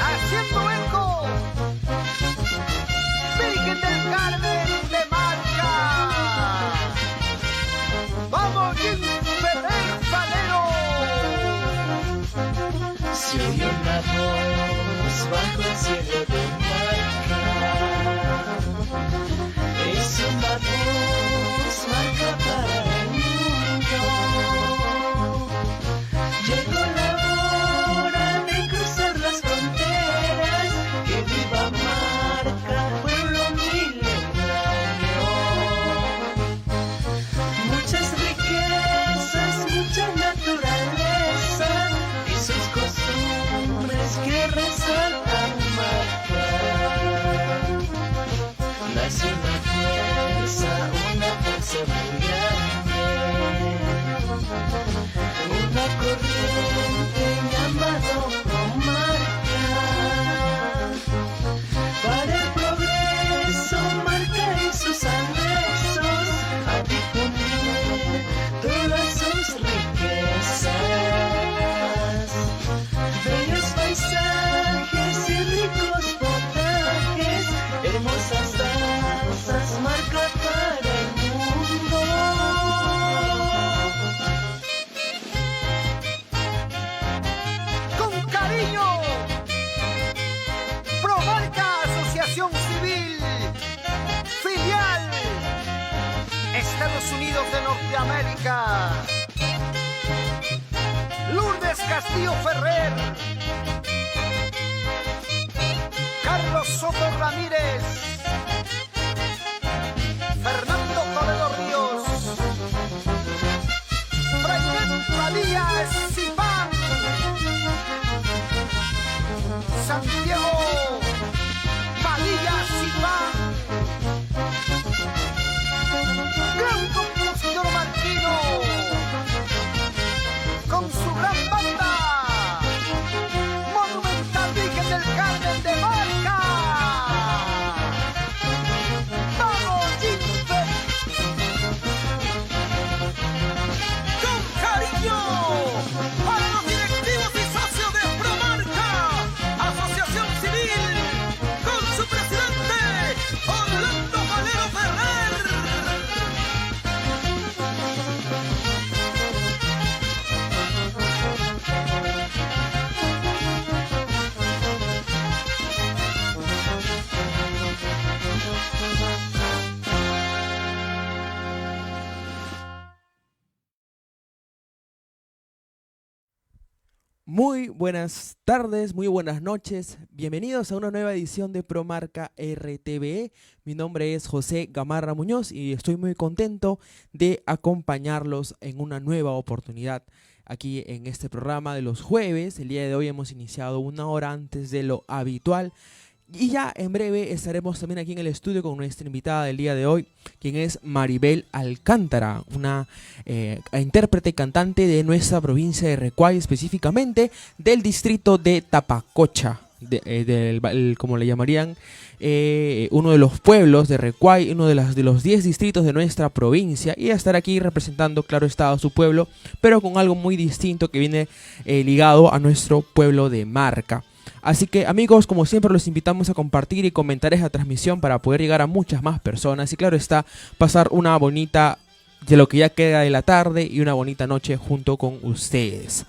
Haciendo eco, Virgen del Carmen de Marca. ¡Vamos, Ferrer Salero! Se oyó una voz bajo el cielo de Marca. Es una voz marca para el mundo. Llegó la hora de cruzar las fronteras. Que viva Marca, pueblo milenario. Muchas riquezas, mucha naturaleza. Estados Unidos de Norteamérica. Lourdes Castillo Ferrer, Carlos Soto Ramírez, Fernando Toledo Ríos, Frainet Padilla Esipán, Santiago Padilla Esipán, gran compositor marquino, con su gran banda, Monumental Virgen del Carmen de Marca. ¡Vamos, Jimbe! Con cariño para los directivos y socios de Promarca, Asociación Civil, con su presidente, Orlando Valero Ferrer. Muy buenas tardes, muy buenas noches. Bienvenidos a una nueva edición de Promarca RTVE. Mi nombre es José Gamarra Muñoz y estoy muy contento de acompañarlos en una nueva oportunidad aquí en este programa de los jueves. El día de hoy hemos iniciado una hora antes de lo habitual. Y ya en breve estaremos también aquí en el estudio con nuestra invitada del día de hoy, quien es Maribel Alcántara, una intérprete y cantante de nuestra provincia de Recuay, específicamente del distrito de Tapacocha, como le llamarían, uno de los pueblos de Recuay, uno de los 10 distritos de nuestra provincia, y a estar aquí representando, claro está, a su pueblo, pero con algo muy distinto que viene ligado a nuestro pueblo de Marca. Así que amigos, como siempre los invitamos a compartir y comentar esta transmisión para poder llegar a muchas más personas y claro está, pasar una bonita, de lo que ya queda de la tarde y una bonita noche junto con ustedes.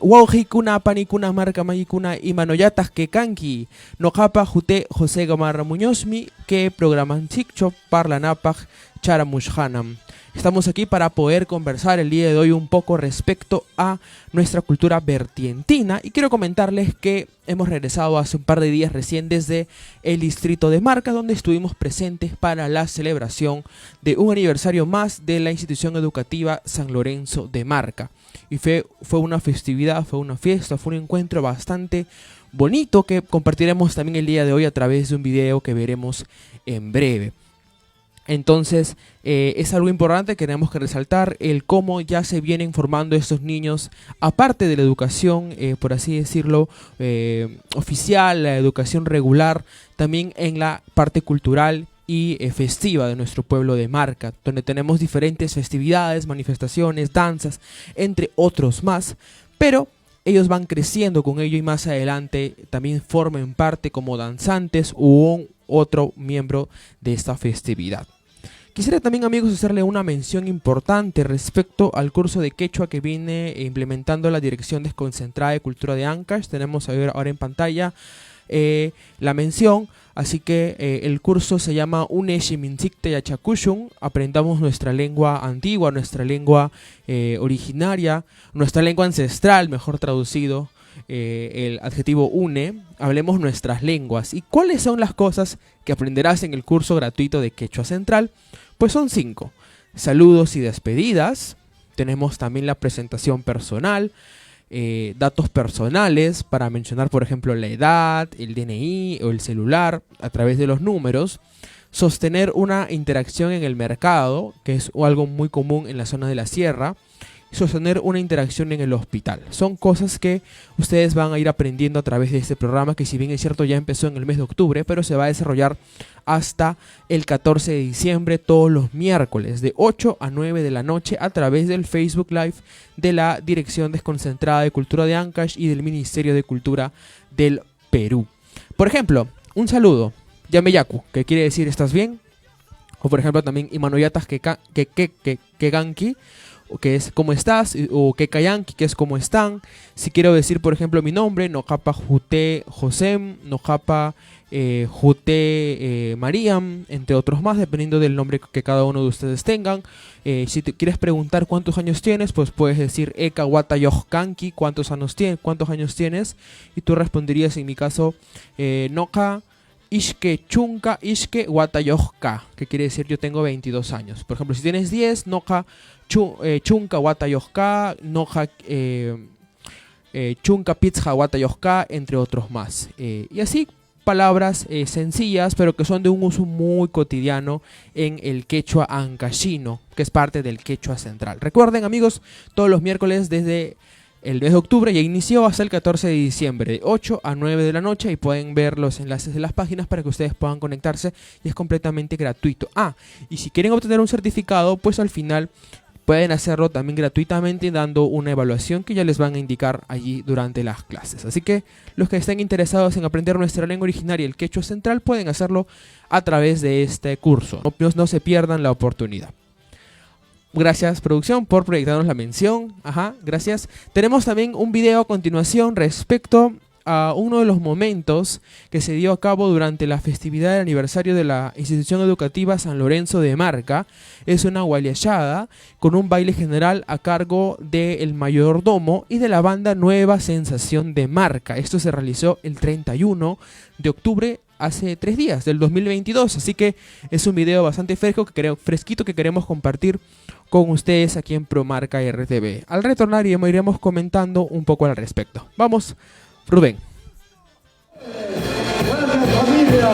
Wauhikuna, panikuna, marca mayikuna y manoyatas que kanki, nojapa jute José Gamarra Muñozmi, que programan chikcho parlanapaj charamushhanam. Estamos aquí para poder conversar el día de hoy un poco respecto a nuestra cultura vertientina y quiero comentarles que hemos regresado hace un par de días recién desde el distrito de Marca, donde estuvimos presentes para la celebración de un aniversario más de la institución educativa San Lorenzo de Marca. Y fue una festividad, fue una fiesta, fue un encuentro bastante bonito que compartiremos también el día de hoy a través de un video que veremos en breve. Entonces es algo importante que tenemos que resaltar el cómo ya se vienen formando estos niños, aparte de la educación, por así decirlo, oficial, la educación regular, también en la parte cultural y festiva de nuestro pueblo de Marca, donde tenemos diferentes festividades, manifestaciones, danzas, entre otros más, pero ellos van creciendo con ello y más adelante también formen parte como danzantes u otro miembro de esta festividad. Quisiera también, amigos, hacerle una mención importante respecto al curso de quechua que viene implementando la Dirección Desconcentrada de Cultura de Ancash. Tenemos ahora en pantalla la mención, así que el curso se llama Uneshimintikte Yachakushun, aprendamos nuestra lengua antigua, nuestra lengua originaria, nuestra lengua ancestral, mejor traducido. El adjetivo une, hablemos nuestras lenguas. ¿Y cuáles son las cosas que aprenderás en el curso gratuito de Quechua Central? Pues son 5. Saludos y despedidas. Tenemos también la presentación personal, datos personales para mencionar, por ejemplo, la edad, el DNI o el celular a través de los números. Sostener una interacción en el mercado, que es algo muy común en la zona de la sierra. Sostener una interacción en el hospital. Son cosas que ustedes van a ir aprendiendo a través de este programa, que si bien es cierto ya empezó en el mes de octubre, pero se va a desarrollar hasta el 14 de diciembre todos los miércoles de 8 a 9 de la noche a través del Facebook Live de la Dirección Desconcentrada de Cultura de Ancash y del Ministerio de Cultura del Perú. Por ejemplo, un saludo, Yameyaku, que quiere decir ¿estás bien? O por ejemplo también Imanoyatas que ganki, que es ¿cómo estás? O que kayanki, que es ¿cómo están? Si quiero decir, por ejemplo, mi nombre, nojapa jute Josem, nojapa jute Mariam, entre otros más, dependiendo del nombre que cada uno de ustedes tengan. Si te quieres preguntar cuántos años tienes, pues puedes decir eka wata yohkanki, cuántos años tienes, y tú responderías en mi caso noka ishke chunka ishke wata yohka, que quiere decir yo tengo 22 años. Por ejemplo, si tienes 10, noka chunka wata yohka, noka chunka pizza wata yohka, entre otros más. Y así palabras sencillas, pero que son de un uso muy cotidiano en el quechua ancashino, que es parte del quechua central. Recuerden, amigos, todos los miércoles desde el mes de octubre ya inició hasta el 14 de diciembre, de 8 a 9 de la noche, y pueden ver los enlaces de las páginas para que ustedes puedan conectarse, y es completamente gratuito. Y si quieren obtener un certificado, pues al final pueden hacerlo también gratuitamente dando una evaluación que ya les van a indicar allí durante las clases. Así que los que estén interesados en aprender nuestra lengua originaria, el quechua central, pueden hacerlo a través de este curso. No se pierdan la oportunidad. Gracias, producción, por proyectarnos la mención. Gracias. Tenemos también un video a continuación respecto a uno de los momentos que se dio a cabo durante la festividad del aniversario de la institución educativa San Lorenzo de Marca. Es una gualiachada con un baile general a cargo del mayordomo y de la banda Nueva Sensación de Marca. Esto se realizó el 31 de octubre, hace 3 días, del 2022. Así que es un video bastante fresquito que queremos compartir con ustedes aquí en Promarca RTV. Al retornar iremos comentando un poco al respecto. Vamos, Rubén. Gracias, familia.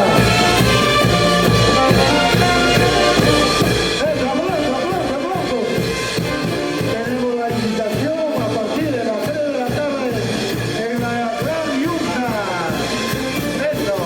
Tenemos la invitación a partir de las 3 de la tarde en la Gran Yunta. Eso.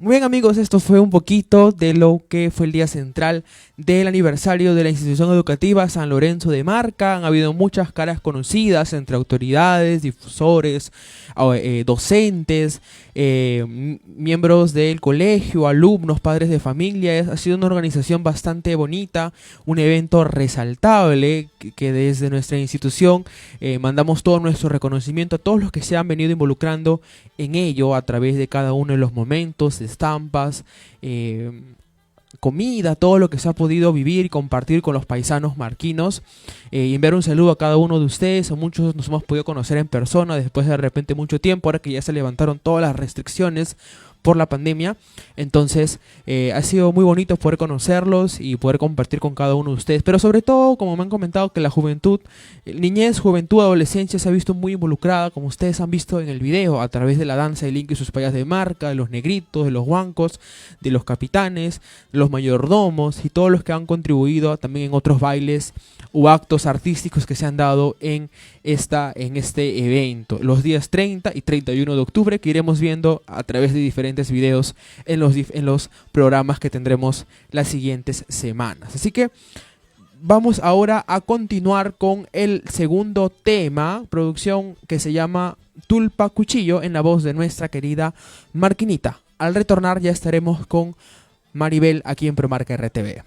Muy bien amigos, esto fue un poquito de lo que fue el día central del aniversario de la institución educativa San Lorenzo de Marca. Han habido muchas caras conocidas entre autoridades, difusores, docentes, miembros del colegio, alumnos, padres de familia. Ha sido una organización bastante bonita, un evento resaltable que desde nuestra institución mandamos todo nuestro reconocimiento a todos los que se han venido involucrando en ello a través de cada uno de los momentos, estampas, comida, todo lo que se ha podido vivir y compartir con los paisanos marquinos. Y enviar un saludo a cada uno de ustedes. A muchos nos hemos podido conocer en persona después de repente mucho tiempo, ahora que ya se levantaron todas las restricciones por la pandemia. Entonces ha sido muy bonito poder conocerlos y poder compartir con cada uno de ustedes, pero sobre todo, como me han comentado, que la juventud, niñez, juventud, adolescencia se ha visto muy involucrada, como ustedes han visto en el video, a través de la danza de Link y sus payas de Marca, de los negritos, de los huancos, de los capitanes, de los mayordomos y todos los que han contribuido también en otros bailes u actos artísticos que se han dado en este evento, los días 30 y 31 de octubre, que iremos viendo a través de diferentes videos en los programas que tendremos las siguientes semanas. Así que vamos ahora a continuar con el segundo tema, producción, que se llama Tulpa Cuchillo, en la voz de nuestra querida Marquinita. Al retornar ya estaremos con Maribel aquí en Promarca RTV.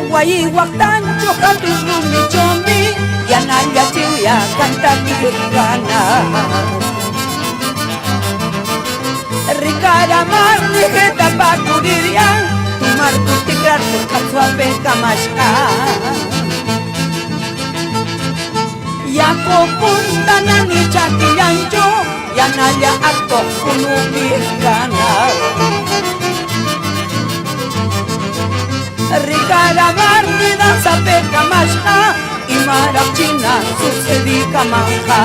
Guayi waktancho katurumi chomi yanaya chiuya kanta kirikana Rikara mar nigeta pakuriria tumar kutikrar katswape kamashka Yako punta nani chakiyancho yanaya akto kunubikana Rikara barni danza peka mashka Imarachina sucedika manja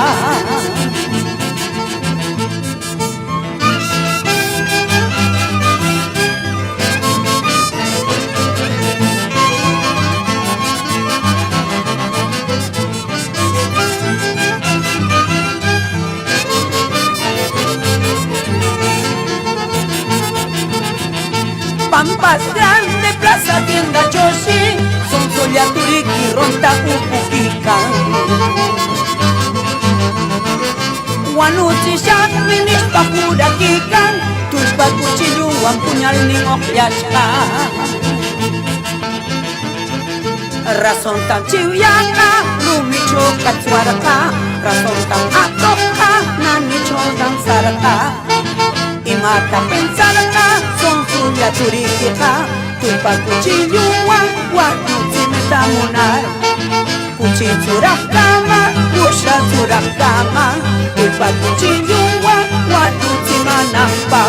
Pampas grande, plaza, tienda, choshi Son soya, turiki, ronta, upukika Wanuchi, shak, finish, pakura, kikan Tulpa, cuchillo, wan, puñal, ningok, yashka Razón tan chiuyaka, rumicho, katsuaraka Razón tan atoka, nanicho, danzaraka Y mata pensaraka, son suya turística Tulpa cuchilluwa, guayuti metamunar Cuchichurakama, ushachurakama Tulpa cuchilluwa, guayuti manampa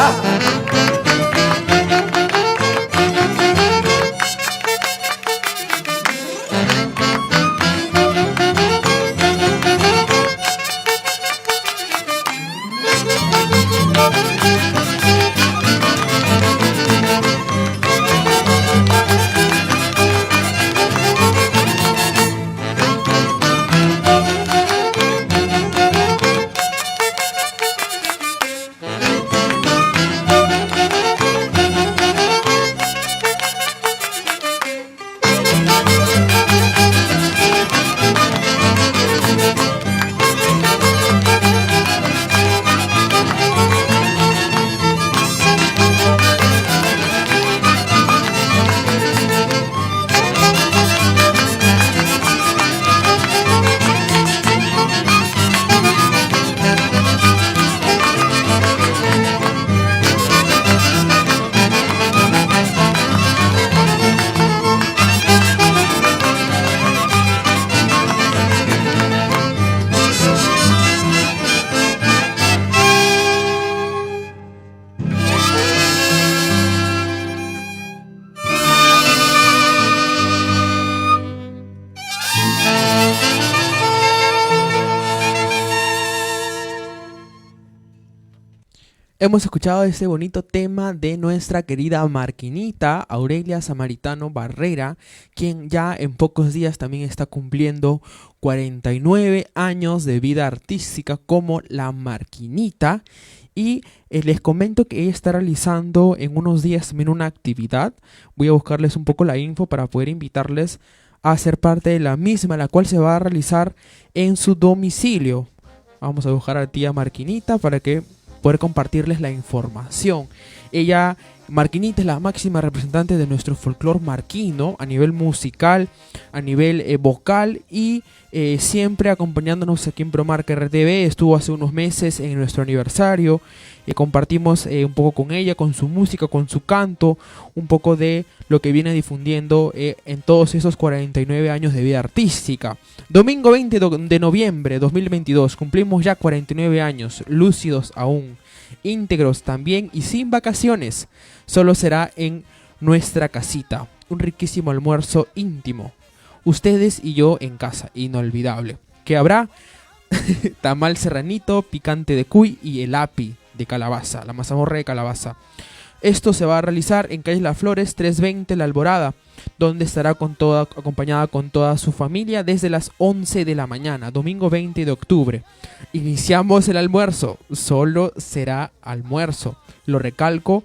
Hemos escuchado este bonito tema de nuestra querida Marquinita, Aurelia Samaritano Barrera, quien ya en pocos días también está cumpliendo 49 años de vida artística como la Marquinita. Y les comento que ella está realizando en unos días también una actividad. Voy a buscarles un poco la info para poder invitarles a ser parte de la misma, la cual se va a realizar en su domicilio. Vamos a buscar a la tía Marquinita para que poder compartirles la información. Ella, Marquinita, es la máxima representante de nuestro folclore marquino a nivel musical, a nivel vocal y siempre acompañándonos aquí en Promarca RTV. Estuvo hace unos meses en nuestro aniversario. Compartimos un poco con ella, con su música, con su canto, un poco de lo que viene difundiendo en todos esos 49 años de vida artística. Domingo 20 de noviembre 2022, cumplimos ya 49 años, lúcidos aún, íntegros también y sin vacaciones. Solo será en nuestra casita, un riquísimo almuerzo íntimo. Ustedes y yo en casa, inolvidable. Que habrá tamal serranito, picante de cuy y el api de calabaza, la mazamorra de calabaza. Esto se va a realizar en calle Las Flores 320 La Alborada, donde estará acompañada con toda su familia desde las 11 de la mañana, domingo 20 de octubre. Iniciamos el almuerzo, solo será almuerzo, lo recalco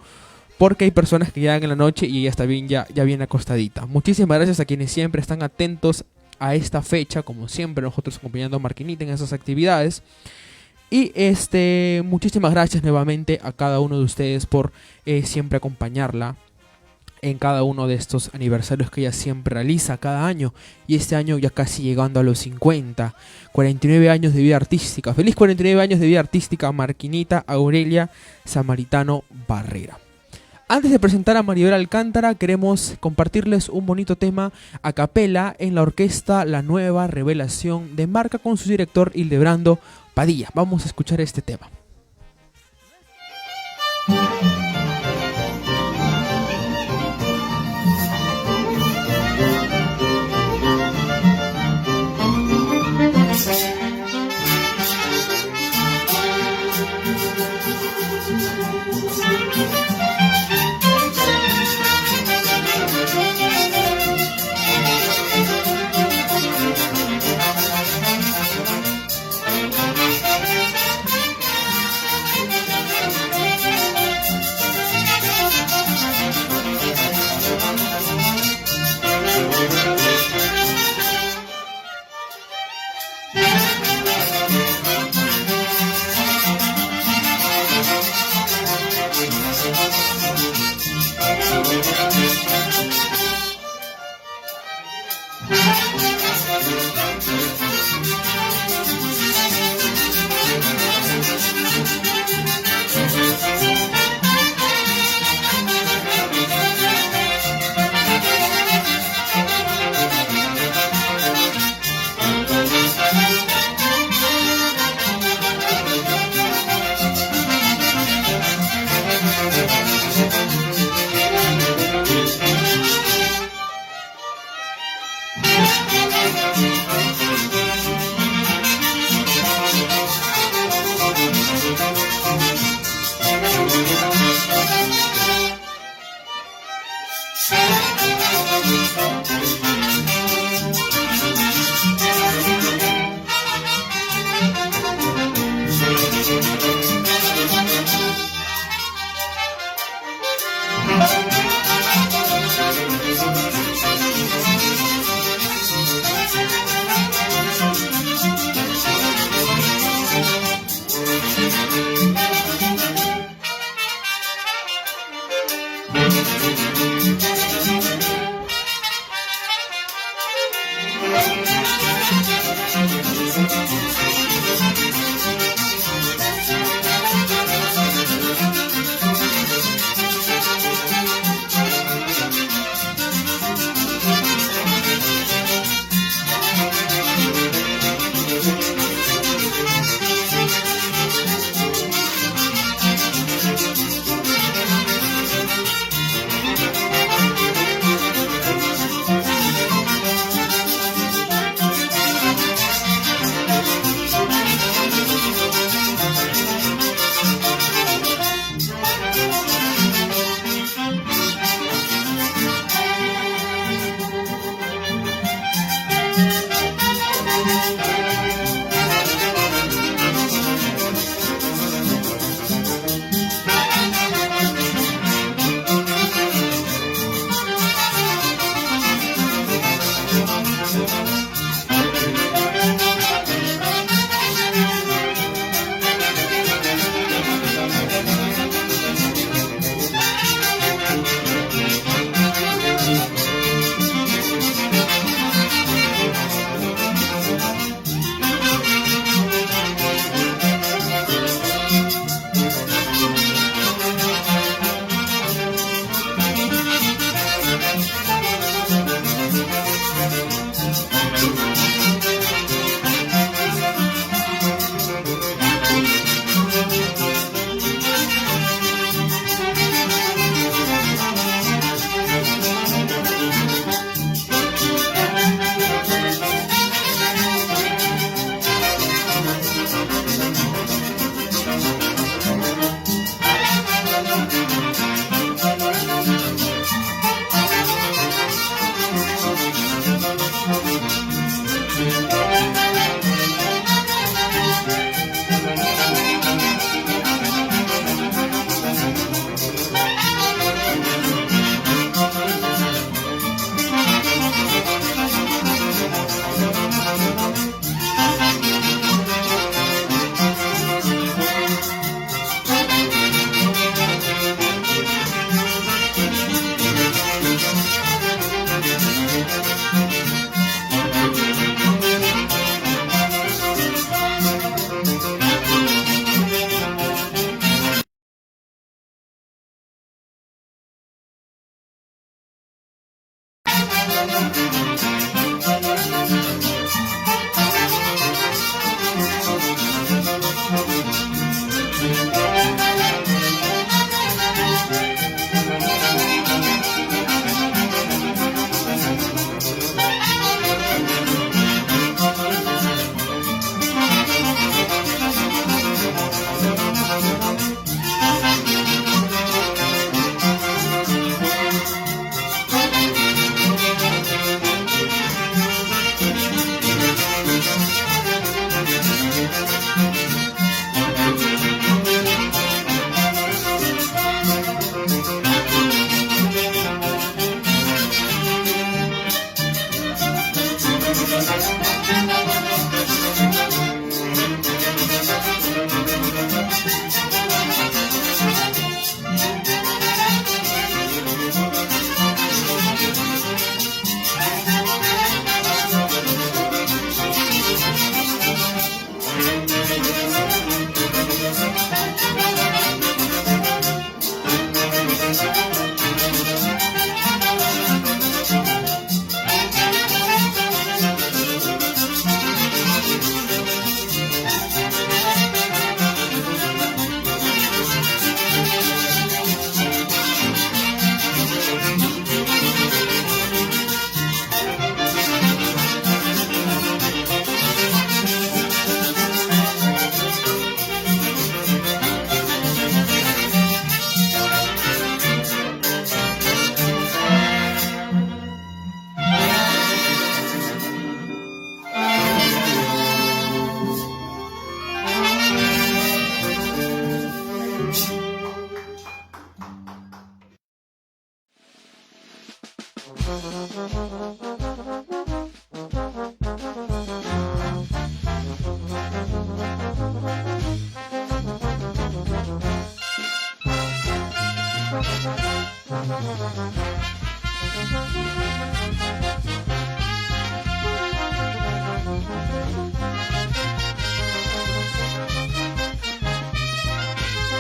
porque hay personas que llegan en la noche y ella está bien, ya bien acostadita. Muchísimas gracias a quienes siempre están atentos a esta fecha, como siempre nosotros acompañando a Marquinita en esas actividades. Y muchísimas gracias nuevamente a cada uno de ustedes por siempre acompañarla en cada uno de estos aniversarios que ella siempre realiza cada año. Y este año ya casi llegando a los 50, 49 años de vida artística. Feliz 49 años de vida artística, Marquinita Aurelia Samaritano Barrera. Antes de presentar a Maribel Alcántara, queremos compartirles un bonito tema a capela en la orquesta La Nueva Revelación de Marca con su director Hildebrando Padilla. Vamos a escuchar este tema.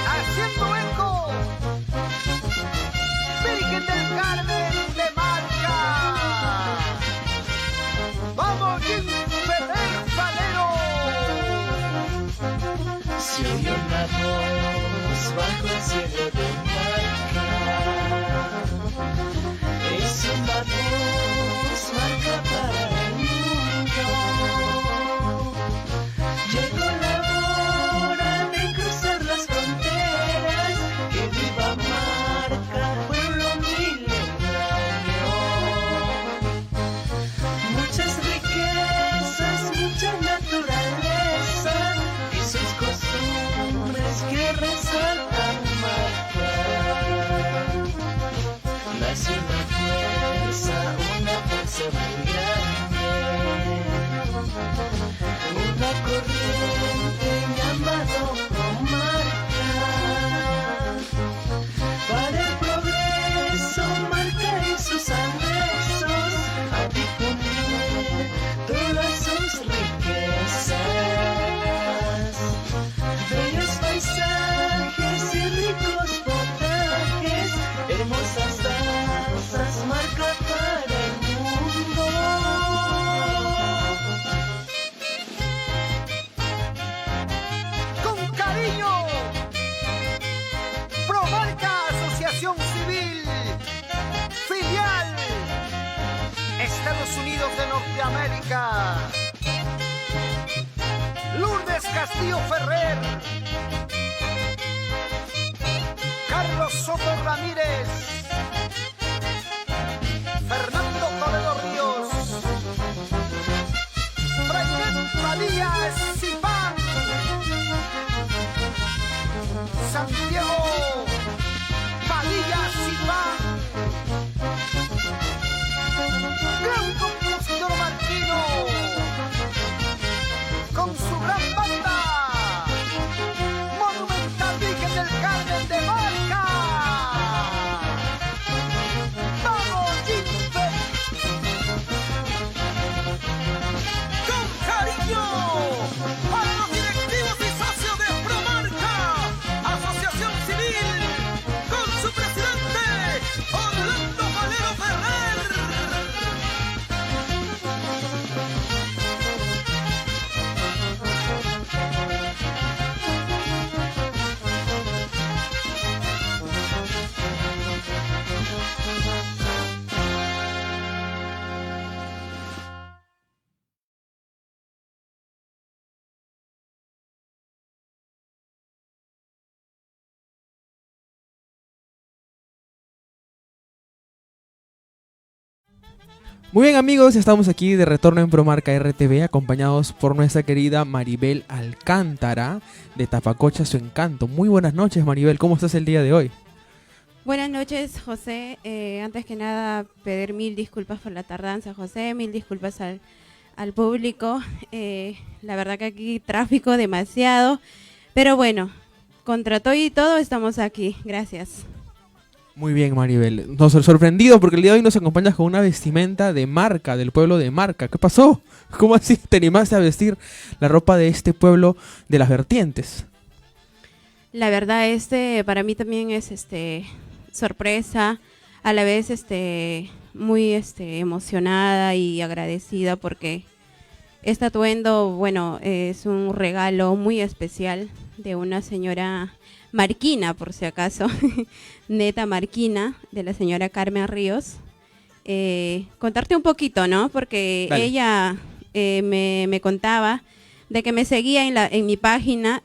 Haciendo eco, Virgen del Carmen de Marca. Vamos, Jim Ferrer Valero. Se oye una voz bajo el cielo de Marca. Es una voz marca para el mundo. Llegó la hora de cruzar las fronteras. Que viva Marca, pueblo milenario. Muchas riquezas, mucha naturaleza y sus costumbres que resaltan Marca. Nace una fuerza muy grande, una corriente llamada Marca. Para el progreso, Marca y sus anexos a difundir todas sus riquezas. Bellos paisajes y ricos potajes, hermosas danzas, Marca para el mundo. Con cariño, Promarca Asociación Civil, filial, Estados Unidos de Norteamérica. Lourdes Castillo Ferrer, Carlos Soto Ramírez, Fernando Toledo Ríos, Frailet Padilla Zipán, Santiago Padilla Zipán, gran compositor marquino, con su gran banda, Monumental Virgen del Carmen de Marca. Muy bien amigos, estamos aquí de retorno en Promarca RTV acompañados por nuestra querida Maribel Alcántara de Tapacocha Su Encanto. Muy buenas noches Maribel, ¿cómo estás el día de hoy? Buenas noches, José. Antes que nada, pedir mil disculpas por la tardanza, José, mil disculpas al público. La verdad que aquí tráfico demasiado, pero bueno, contra todo y todo estamos aquí. Gracias. Muy bien Maribel, nos sorprendido porque el día de hoy nos acompañas con una vestimenta de Marca, del pueblo de Marca. ¿Qué pasó? ¿Cómo así te animaste a vestir la ropa de este pueblo de las vertientes? La verdad, para mí también es sorpresa, a la vez muy emocionada y agradecida porque este atuendo, bueno, es un regalo muy especial de una señora marquina, por si acaso, neta marquina, de la señora Carmen Ríos. Contarte un poquito, ¿no? Porque Dale. ella me contaba de que me seguía en mi página,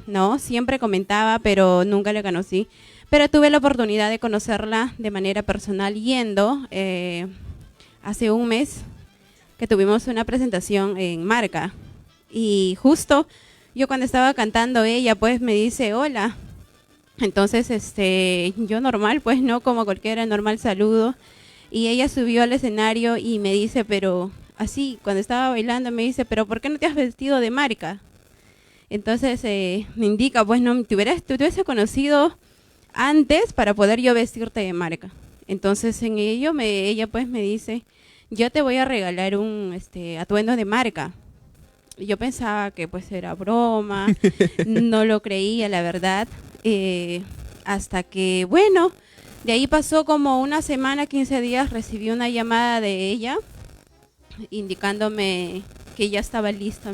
no, siempre comentaba, pero nunca la conocí. Pero tuve la oportunidad de conocerla de manera personal yendo hace un mes que tuvimos una presentación en Marca. Y justo yo cuando estaba cantando ella pues me dice hola. Entonces yo normal pues no, como cualquiera normal saludo. Y ella subió al escenario y me dice, pero así cuando estaba bailando me dice, pero ¿por qué no te has vestido de Marca? Entonces me indica, pues no, te hubiese conocido antes para poder yo vestirte de Marca. Entonces en ello ella pues me dice, yo te voy a regalar un atuendo de Marca. Y yo pensaba que pues era broma, no lo creía la verdad, hasta que bueno, de ahí pasó como una semana, 15 días, recibí una llamada de ella indicándome que ya estaba listo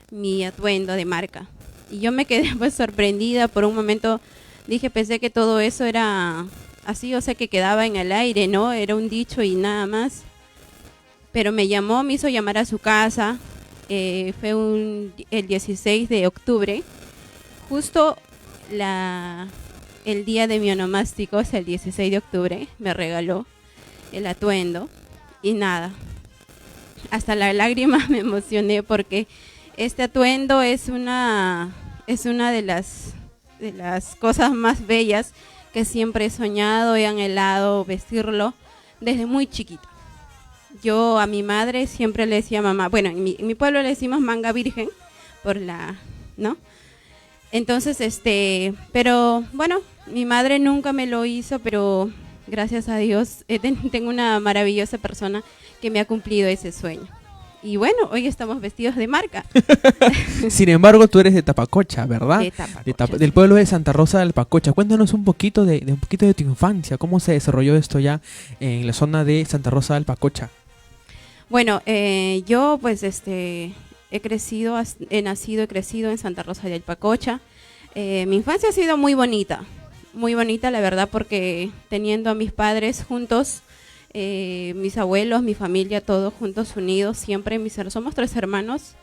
mi atuendo de Marca. Y yo me quedé pues sorprendida por un momento. Dije, pensé que todo eso era así, o sea, que quedaba en el aire, ¿no? Era un dicho y nada más. Pero me llamó, me hizo llamar a su casa. Fue el 16 de octubre. Justo el día de mi onomástico, o sea, el 16 de octubre, me regaló el atuendo. Y nada, hasta la lágrima me emocioné porque este atuendo es una de las cosas más bellas que siempre he soñado y anhelado vestirlo desde muy chiquita. Yo a mi madre siempre le decía mamá, bueno, en mi pueblo le decimos manga virgen, ¿no? Entonces, pero bueno, mi madre nunca me lo hizo, pero gracias a Dios tengo una maravillosa persona que me ha cumplido ese sueño. Y bueno, hoy estamos vestidos de Marca. Sin embargo, tú eres de Tapacocha, ¿verdad? De Tapacocha, Del sí. pueblo de Santa Rosa del Pacocha. Cuéntanos un poquito de tu infancia. ¿Cómo se desarrolló esto ya en la zona de Santa Rosa del Pacocha? Bueno, yo pues he nacido y crecido en Santa Rosa del Pacocha. Mi infancia ha sido muy bonita la verdad, porque teniendo a mis padres juntos, mis abuelos, mi familia, todos juntos, unidos, siempre somos 3 hermanos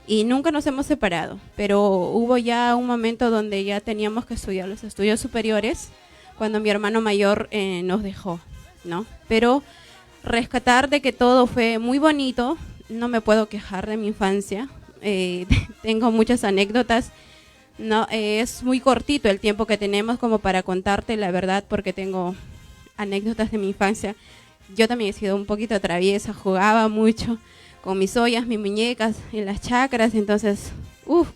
y nunca nos hemos separado, pero hubo ya un momento donde ya teníamos que estudiar los estudios superiores cuando mi hermano mayor nos dejó, ¿no? Pero rescatar de que todo fue muy bonito, no me puedo quejar de mi infancia, tengo muchas anécdotas. No, es muy cortito el tiempo que tenemos como para contarte la verdad, porque tengo anécdotas de mi infancia. Yo también he sido un poquito traviesa, jugaba mucho con mis ollas, mis muñecas en las chacras, entonces,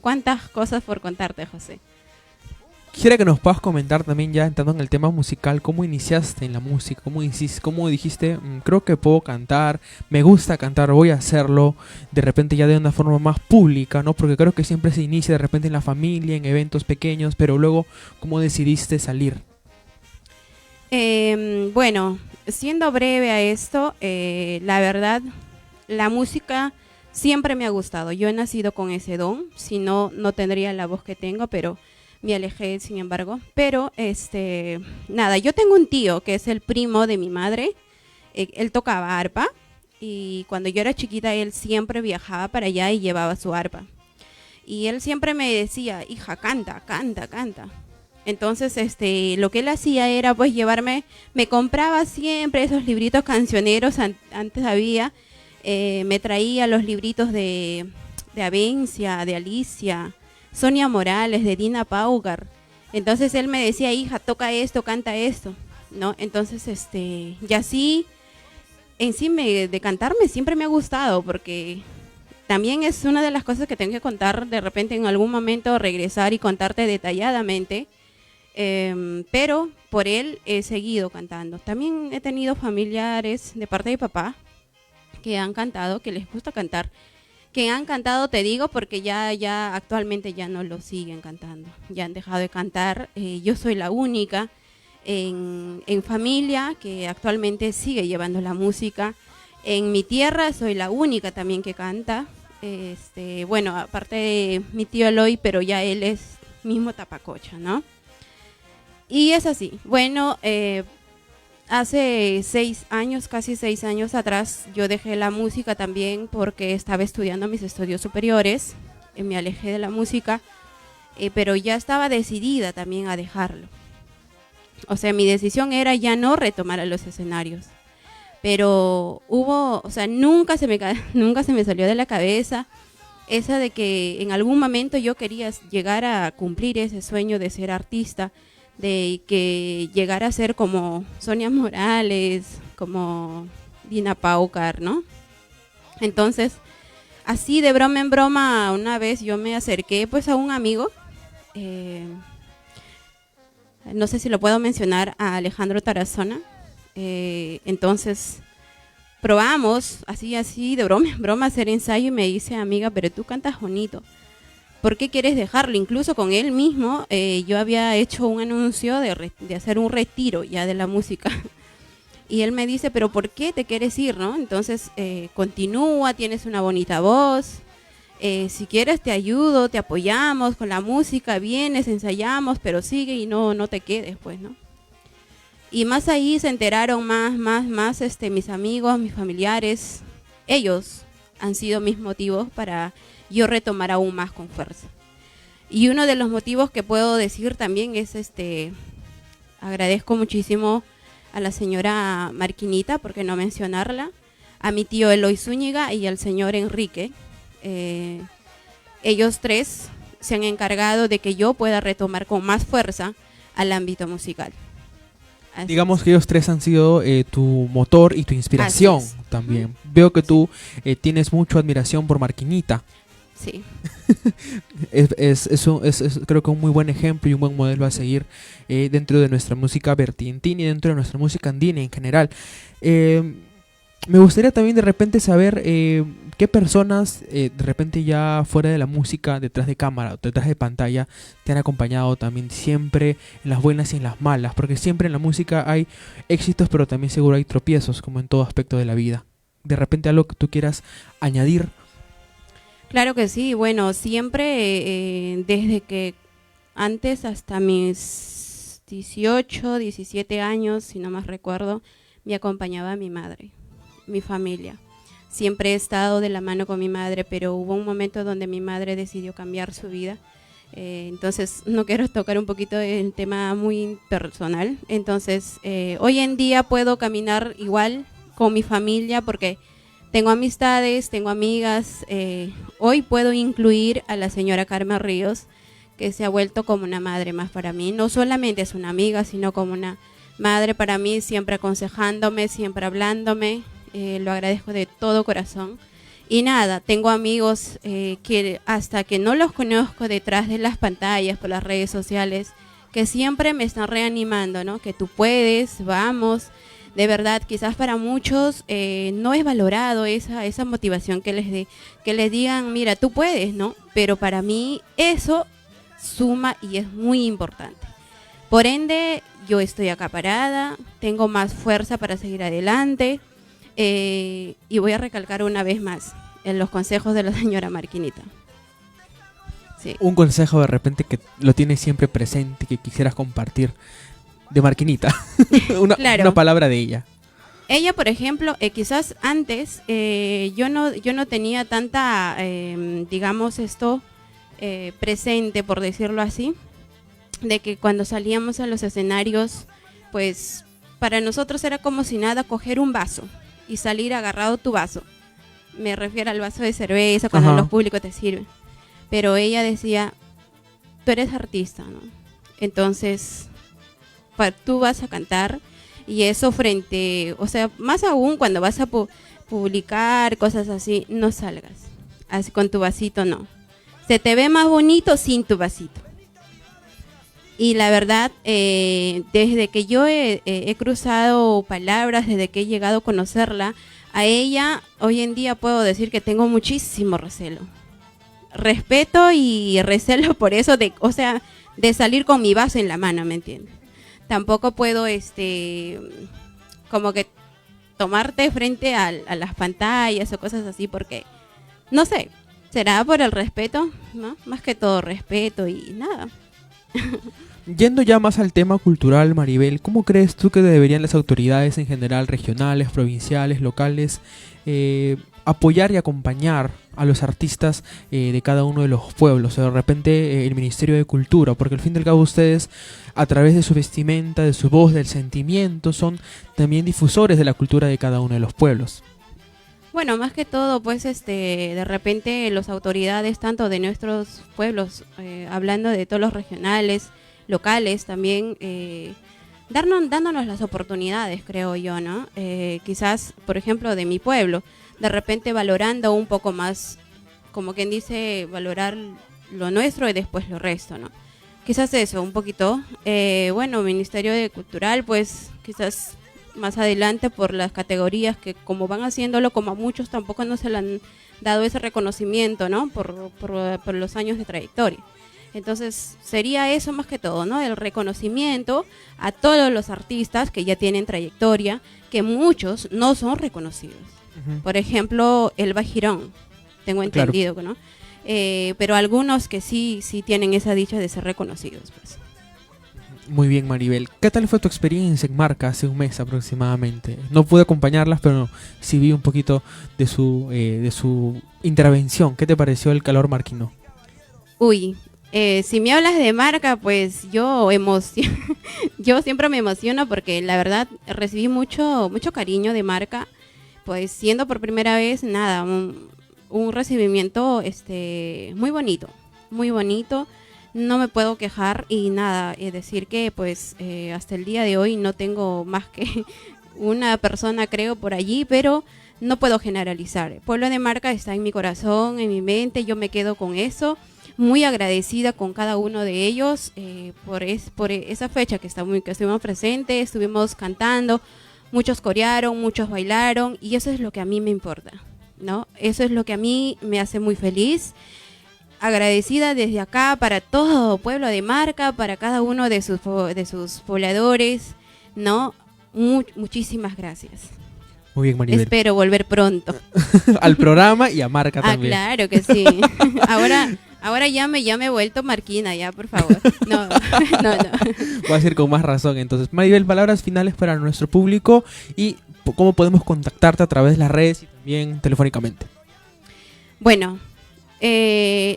cuántas cosas por contarte, José. Quisiera que nos puedas comentar también, ya entrando en el tema musical, cómo iniciaste en la música, cómo dijiste, creo que puedo cantar, me gusta cantar, voy a hacerlo, de repente ya de una forma más pública, ¿no? Porque creo que siempre se inicia de repente en la familia, en eventos pequeños, pero luego, ¿cómo decidiste salir? Bueno, siendo breve a esto, la verdad, la música siempre me ha gustado. Yo he nacido con ese don, si no, no tendría la voz que tengo, pero me alejé, sin embargo. Pero, nada, yo tengo un tío que es el primo de mi madre. Él tocaba arpa y cuando yo era chiquita él siempre viajaba para allá y llevaba su arpa. Y él siempre me decía, hija, canta, canta, canta. Entonces, lo que él hacía era pues llevarme, me compraba siempre esos libritos cancioneros, antes había, me traía los libritos de Avencia, de Alicia, Sonia Morales, de Dina Paugar. Entonces él me decía, hija, toca esto, canta esto, ¿no? Entonces, y así, en sí de cantarme siempre me ha gustado, porque también es una de las cosas que tengo que contar, de repente en algún momento regresar y contarte detalladamente, pero por él he seguido cantando. También he tenido familiares de parte de papá que han cantado, que les gusta cantar, que han cantado, te digo, porque ya actualmente ya no lo siguen cantando, ya han dejado de cantar. Yo soy la única en familia que actualmente sigue llevando la música. En mi tierra soy la única también que canta. Bueno, aparte de mi tío Eloy, pero ya él es mismo tapacocha, ¿no? Y es así. Bueno, hace 6 años, casi 6 años atrás, yo dejé la música también porque estaba estudiando mis estudios superiores. Me alejé de la música, pero ya estaba decidida también a dejarlo. O sea, mi decisión era ya no retomar a los escenarios. Pero nunca se me salió de la cabeza esa de que en algún momento yo quería llegar a cumplir ese sueño de ser artista, de que llegara a ser como Sonia Morales, como Dina Paucar, ¿no? Entonces, así de broma en broma, una vez yo me acerqué pues a un amigo, no sé si lo puedo mencionar, a Alejandro Tarazona. Entonces probamos así de broma en broma hacer ensayo y me dice, amiga, pero tú cantas bonito, ¿por qué quieres dejarlo? Incluso con él mismo yo había hecho un anuncio de hacer un retiro ya de la música y él me dice, pero ¿por qué te quieres ir, no? Entonces continúa, tienes una bonita voz, si quieres te ayudo, te apoyamos con la música, vienes, ensayamos, pero sigue y no te quedes, pues, ¿no? Y más ahí se enteraron más mis amigos, mis familiares. Ellos han sido mis motivos para yo retomar aún más con fuerza. Y uno de los motivos que puedo decir también es agradezco muchísimo a la señora Marquinita, por qué no mencionarla, a mi tío Eloy Zúñiga y al señor Enrique. Ellos tres se han encargado de que yo pueda retomar con más fuerza al ámbito musical. Así Digamos que ellos tres han sido tu motor y tu inspiración Así es. también. Veo que tú tienes mucha admiración por Marquinita. Sí. Creo que un muy buen ejemplo y un buen modelo a seguir dentro de nuestra música vertientina y dentro de nuestra música andina en general. Me gustaría también de repente saber qué personas de repente ya fuera de la música, detrás de cámara o detrás de pantalla, te han acompañado también siempre en las buenas y en las malas, porque siempre en la música hay éxitos, pero también seguro hay tropiezos, como en todo aspecto de la vida. De repente algo que tú quieras añadir. Claro que sí, bueno, siempre desde que antes hasta mis 18, 17 años, si no más recuerdo, me acompañaba mi madre, mi familia. Siempre he estado de la mano con mi madre, pero hubo un momento donde mi madre decidió cambiar su vida. Entonces no quiero tocar un poquito el tema muy personal. Entonces hoy en día puedo caminar igual con mi familia porque tengo amistades, tengo amigas. Hoy puedo incluir a la señora Carmen Ríos, que se ha vuelto como una madre más para mí. No solamente es una amiga, sino como una madre para mí, siempre aconsejándome, siempre hablándome. Lo agradezco de todo corazón. Y nada, tengo amigos que hasta que no los conozco detrás de las pantallas, por las redes sociales, que siempre me están reanimando, ¿no? Que tú puedes, vamos. De verdad, quizás para muchos no es valorado esa motivación que les digan, mira, tú puedes, ¿no? Pero para mí eso suma y es muy importante. Por ende, yo estoy acá parada, tengo más fuerza para seguir adelante. Y voy a recalcar una vez más en los consejos de la señora Marquinita. Sí. Un consejo de repente que lo tienes siempre presente, que quisieras compartir de Marquinita. Claro. Una palabra de ella. Ella, por ejemplo, quizás antes yo no tenía tanta, digamos, presente, por decirlo así. de que cuando salíamos a los escenarios, pues para nosotros era como si nada coger un vaso y salir agarrado tu vaso. Me refiero al vaso de cerveza cuando Ajá. los públicos te sirven. Pero ella decía, tú eres artista, ¿no? Entonces, tú vas a cantar y eso frente, o sea, más aún cuando vas a publicar cosas así, no salgas así con tu vasito, no. Se te ve más bonito sin tu vasito. Y la verdad, desde que yo he cruzado palabras, desde que he llegado a conocerla, a ella hoy en día puedo decir que tengo muchísimo recelo. Respeto y recelo por eso, o sea, de salir con mi vaso en la mano, ¿me entiendes? Tampoco puedo, como que tomarte frente a las pantallas o cosas así, porque, no sé, será por el respeto, ¿no? Más que todo respeto y nada. Yendo ya más al tema cultural, Maribel, ¿cómo crees tú que deberían las autoridades en general, regionales, provinciales, locales, apoyar y acompañar a los artistas de cada uno de los pueblos? O de repente el Ministerio de Cultura, porque al fin y al cabo ustedes, a través de su vestimenta, de su voz, del sentimiento, son también difusores de la cultura de cada uno de los pueblos. Bueno, más que todo, pues, de repente las autoridades, tanto de nuestros pueblos, hablando de todos los regionales, locales, también dándonos las oportunidades, creo yo, ¿no? Quizás, por ejemplo, de mi pueblo, de repente valorando un poco más, como quien dice, valorar lo nuestro y después lo resto, ¿no? Quizás eso, un poquito. Bueno, Ministerio de Cultural, pues, quizás más adelante por las categorías que como van haciéndolo, como a muchos tampoco no se le han dado ese reconocimiento, ¿no? Por los años de trayectoria. Entonces sería eso más que todo, ¿no? El reconocimiento a todos los artistas que ya tienen trayectoria, que muchos no son reconocidos. Uh-huh. Por ejemplo, Elba Girón, tengo entendido, ¿no? Pero algunos que sí tienen esa dicha de ser reconocidos, pues. Muy bien, Maribel. ¿Qué tal fue tu experiencia en Marca hace un mes aproximadamente? No pude acompañarlas, pero sí vi un poquito de su intervención. ¿Qué te pareció el calor marquino? Uy, si me hablas de Marca, pues yo siempre me emociono porque la verdad recibí mucho cariño de Marca, pues siendo por primera vez, nada, un recibimiento muy bonito, muy bonito. No me puedo quejar y nada, decir que pues hasta el día de hoy no tengo más que una persona, creo, por allí, pero no puedo generalizar. El pueblo de Marca está en mi corazón, en mi mente, yo me quedo con eso, muy agradecida con cada uno de ellos por esa fecha que estuvimos presentes, estuvimos cantando, muchos corearon, muchos bailaron y eso es lo que a mí me importa, ¿no? Eso es lo que a mí me hace muy feliz. Agradecida desde acá para todo pueblo de Marca, para cada uno de sus pobladores, ¿no? Muchísimas gracias. Muy bien, Maribel. Espero volver pronto. Al programa y a Marca también. Claro que sí. Ahora ya me he vuelto marquina, ya, por favor. No. Va a ser con más razón. Entonces, Maribel, palabras finales para nuestro público y cómo podemos contactarte a través de las redes y también telefónicamente. Bueno.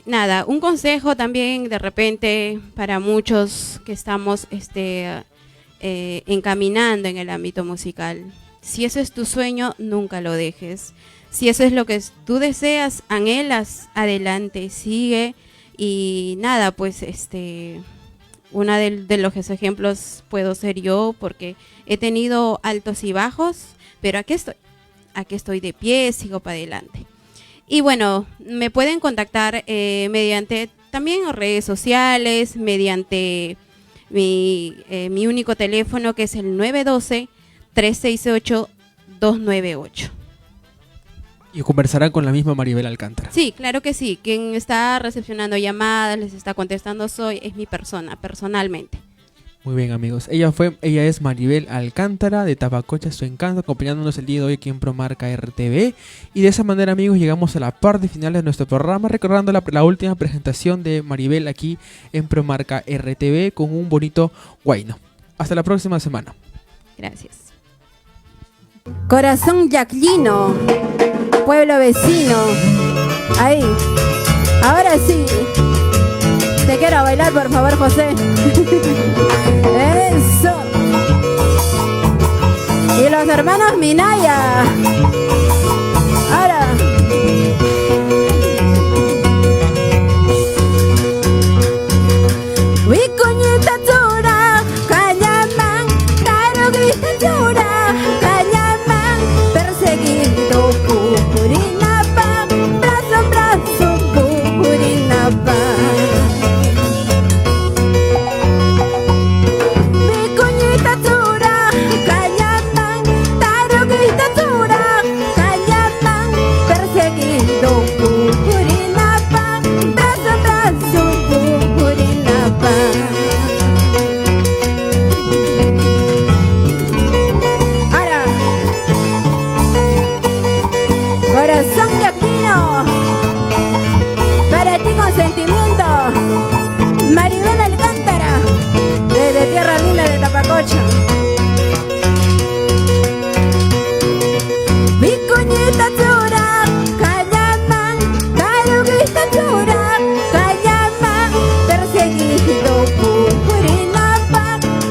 Nada, un consejo también de repente para muchos que estamos encaminando en el ámbito musical. Si eso es tu sueño, nunca lo dejes. Si eso es lo que tú deseas, anhelas, adelante, sigue. Y nada, pues una de los ejemplos puedo ser yo porque he tenido altos y bajos, pero aquí estoy de pie, sigo para adelante. Y bueno, me pueden contactar mediante también redes sociales, mediante mi único teléfono que es el 912-368-298. Y conversarán con la misma Maribel Alcántara. Sí, claro que sí. Quien está recepcionando llamadas, les está contestando es mi persona, personalmente. Muy bien, amigos. Ella es Maribel Alcántara de Tabacocha Su Encanto, acompañándonos el día de hoy aquí en Promarca RTV. Y de esa manera, amigos, llegamos a la parte final de nuestro programa, recordando la última presentación de Maribel aquí en Promarca RTV con un bonito guayno. Hasta la próxima semana. Gracias. Corazón Yaclino, pueblo vecino. Ahí. Ahora sí. me quiera bailar, por favor, José. Eso. Y los hermanos Minaya. Ahora. Wikunyita tura, Cañamán, Tarugita tura, Cañamán, perseguido Pupurinapa, brazo en brazo Pupurinapa. Wikunyita tura, Cañamán, Tarugita tura, Cañamán, perseguido Pupurinapa, brazo en brazo Pupurinapa. Ahora, corazón de Aquino, para ti con sentimiento, Maribel Alcántara, desde Tierra Linda de Tapacocha. Vicuñita tura, Cañamán, Tarugita tura, Cañamán, perseguido Pupurinapa,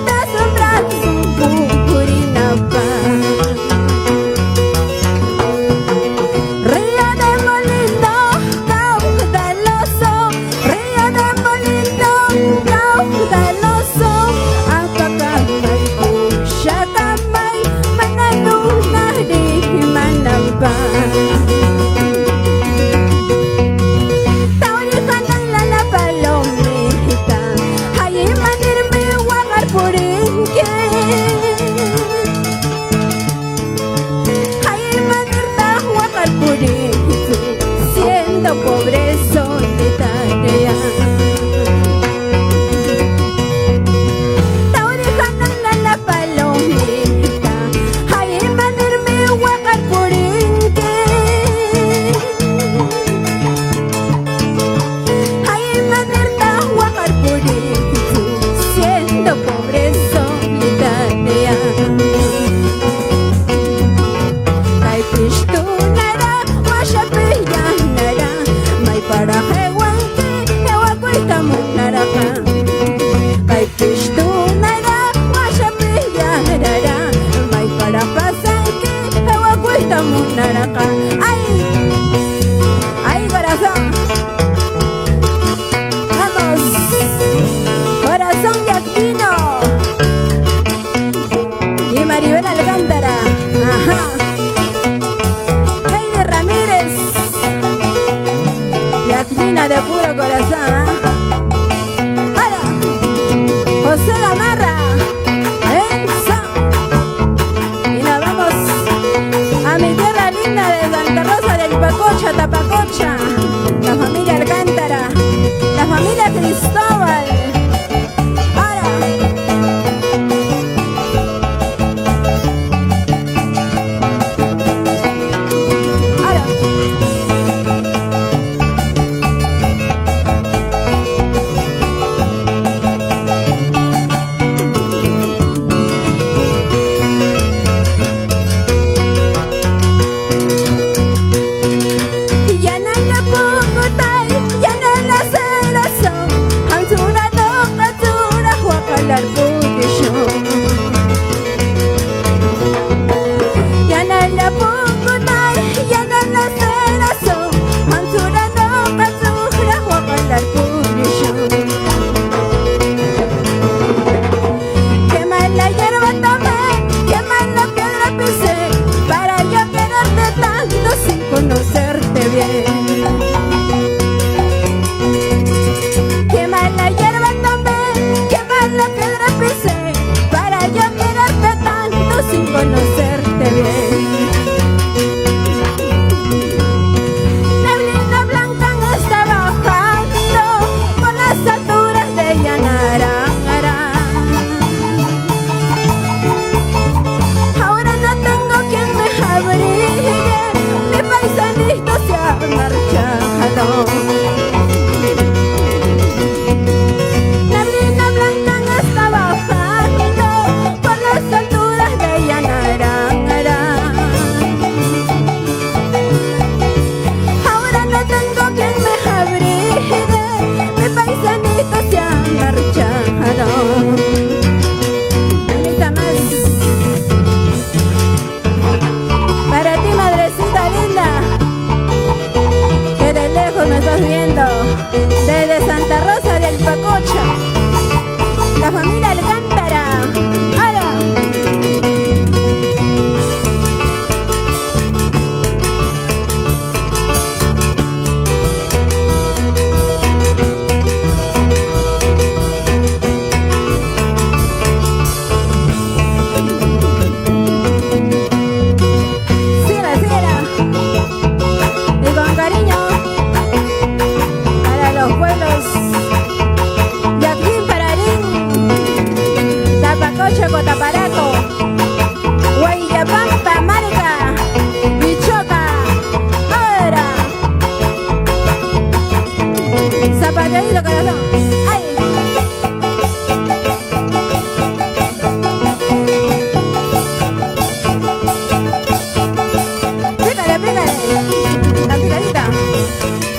brazo en brazo Pupurinapa. Río de Molino, caudaloso, Río de Molino, caudaloso, Acacamay, Uxacamay, Manaluna de Manapa. Taurijanan la palomita, ahí manirme guagar por inque. Ahí manirta guagar por inque, siendo pobre solitaria. Taurijanan la palomita, ahí manirme guagar por inque. Ahí manirta guagar por inque, siendo pobre solitaria. May pistunara, masyapiyanara, may La picadita.